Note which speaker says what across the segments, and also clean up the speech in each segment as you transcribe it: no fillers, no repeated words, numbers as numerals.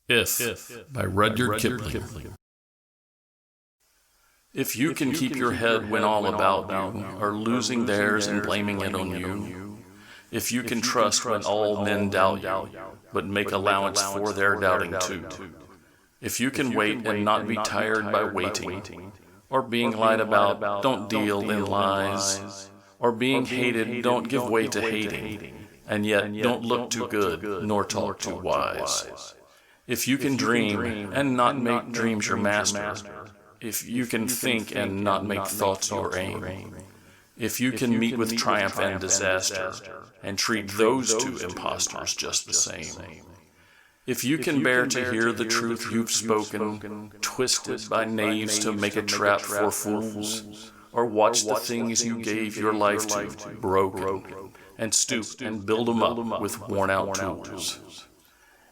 Speaker 1: If by Rudyard Kipling. If you can keep your head when all about you are losing theirs and blaming it on you, if you can trust when all men doubt you, but make allowance for their doubting too, if you can wait and not be tired by waiting, or being lied about, don't deal in lies, or being hated, don't give way to hating, and yet don't look too good nor talk too wise. If you can dream and not make dreams your master, if you can think and not make thoughts your aim, if you can meet with triumph and disaster and treat those two impostors just the same, if you can bear to hear the truth you've spoken, twisted by knaves to make a trap for fools, or watch the things you gave your life to broken, and stoop and build them up with worn-out tools,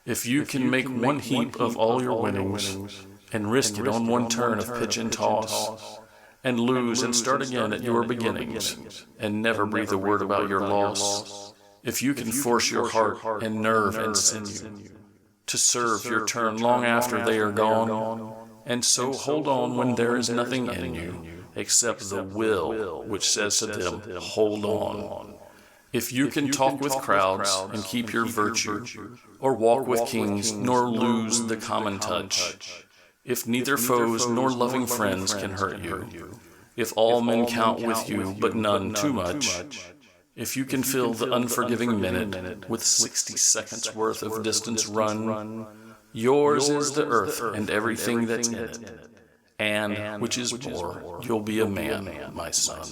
Speaker 1: if you can make one heap of all your winnings and risk it on one turn of pitch and toss, and lose and start again at your beginnings, and never breathe a word about your loss, if you can force your heart and nerve and sinew to serve your turn long after they are gone, and so hold on when there is nothing in you except the will which says to them, hold on. If you can talk with crowds and keep your virtue, or walk with kings nor lose the common touch, if neither foes nor loving friends can hurt you, if all men count with you but none too much, if you can fill the unforgiving minute with 60 seconds worth of distance run, yours is the earth and everything that's in it, and, which is more, you'll be a man, my son.